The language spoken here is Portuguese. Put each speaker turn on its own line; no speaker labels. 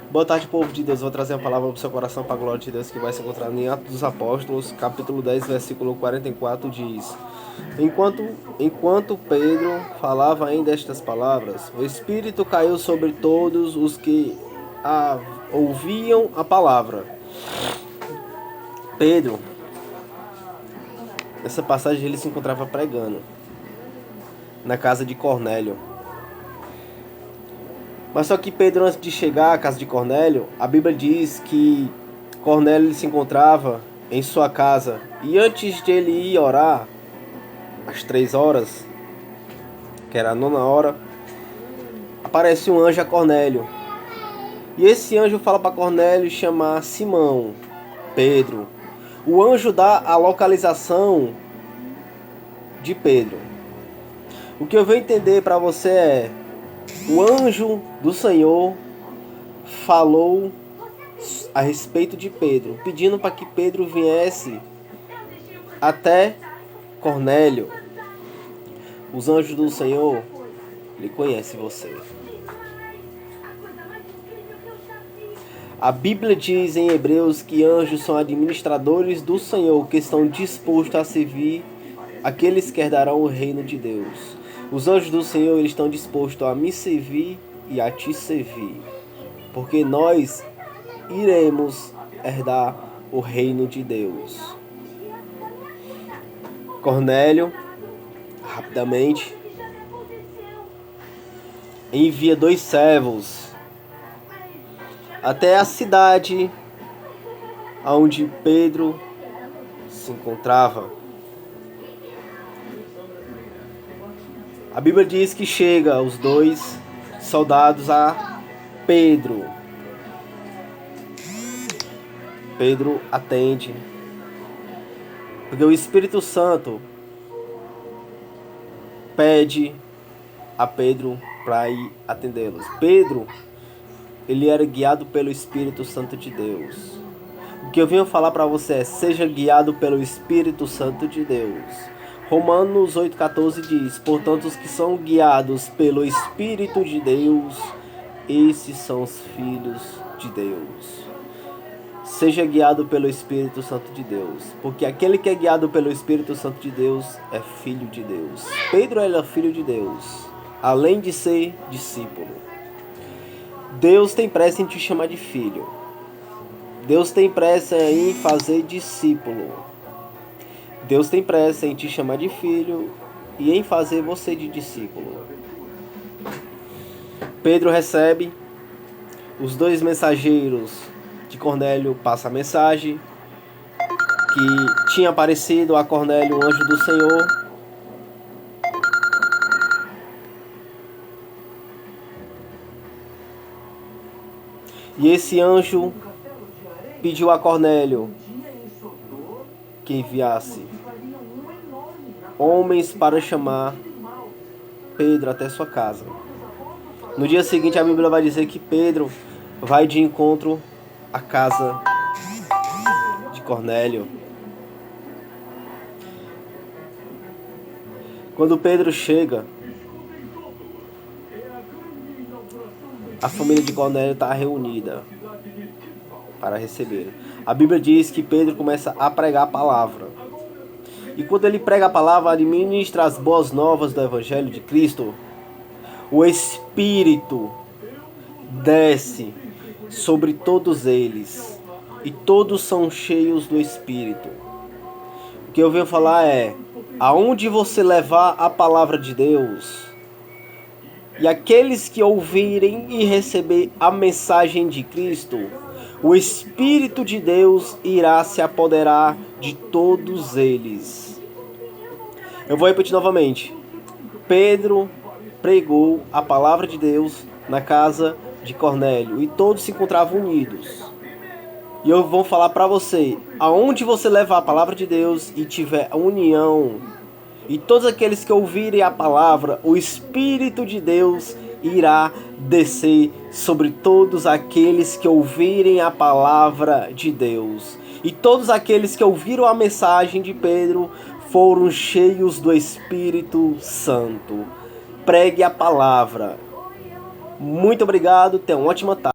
Boa tarde, povo de Deus. Vou trazer a palavra para o seu coração para a glória de Deus, que vai se encontrar em Atos dos Apóstolos, capítulo 10, versículo 44, diz: Enquanto Pedro falava ainda estas palavras, o Espírito caiu sobre todos os que ouviam a palavra. Pedro, nessa passagem, ele se encontrava pregando na casa de Cornélio. Mas só que Pedro, antes de chegar à casa de Cornélio, a Bíblia diz que Cornélio se encontrava em sua casa. E antes de ele ir orar, às 3 horas, que era a 9ª hora, aparece um anjo a Cornélio. E esse anjo fala para Cornélio chamar Simão, Pedro. O anjo dá a localização de Pedro. O que eu vou entender para você é: o anjo do Senhor falou a respeito de Pedro, pedindo para que Pedro viesse até Cornélio. Os anjos do Senhor, ele conhece você. A Bíblia diz em Hebreus que anjos são administradores do Senhor, que estão dispostos a servir aqueles que herdarão o reino de Deus. Os anjos do Senhor, eles estão dispostos a me servir e a te servir, porque nós iremos herdar o reino de Deus. Cornélio, rapidamente, envia 2 servos até a cidade onde Pedro se encontrava. A Bíblia diz que chega os 2 soldados a Pedro. Pedro atende, porque o Espírito Santo pede a Pedro para ir atendê-los. Pedro, ele era guiado pelo Espírito Santo de Deus. O que eu venho falar para você é: seja guiado pelo Espírito Santo de Deus. Romanos 8,14 diz: portanto, os que são guiados pelo Espírito de Deus, esses são os filhos de Deus. Seja guiado pelo Espírito Santo de Deus, porque aquele que é guiado pelo Espírito Santo de Deus é filho de Deus. Pedro era filho de Deus, além de ser discípulo. Deus tem pressa em te chamar de filho. Deus tem pressa em fazer discípulo. Deus tem pressa em te chamar de filho e em fazer você de discípulo. Pedro recebe, os 2 mensageiros de Cornélio passam a mensagem que tinha aparecido a Cornélio um anjo do Senhor. E esse anjo pediu a Cornélio que enviasse homens para chamar Pedro até sua casa. No dia seguinte, a Bíblia vai dizer que Pedro vai de encontro à casa de Cornélio. Quando Pedro chega, a família de Cornélio está reunida para receber. A Bíblia diz que Pedro começa a pregar a palavra. E quando ele prega a palavra, administra as boas novas do Evangelho de Cristo, o Espírito desce sobre todos eles. E todos são cheios do Espírito. O que eu venho falar é: aonde você levar a palavra de Deus, e aqueles que ouvirem e receber a mensagem de Cristo, o Espírito de Deus irá se apoderar de todos eles. Eu vou repetir novamente. Pedro pregou a palavra de Deus na casa de Cornélio e todos se encontravam unidos. E eu vou falar para você: aonde você levar a palavra de Deus e tiver a união, e todos aqueles que ouvirem a palavra, o Espírito de Deus irá descer sobre todos aqueles que ouvirem a palavra de Deus. E todos aqueles que ouviram a mensagem de Pedro foram cheios do Espírito Santo. Pregue a palavra. Muito obrigado, tenha uma ótima tarde.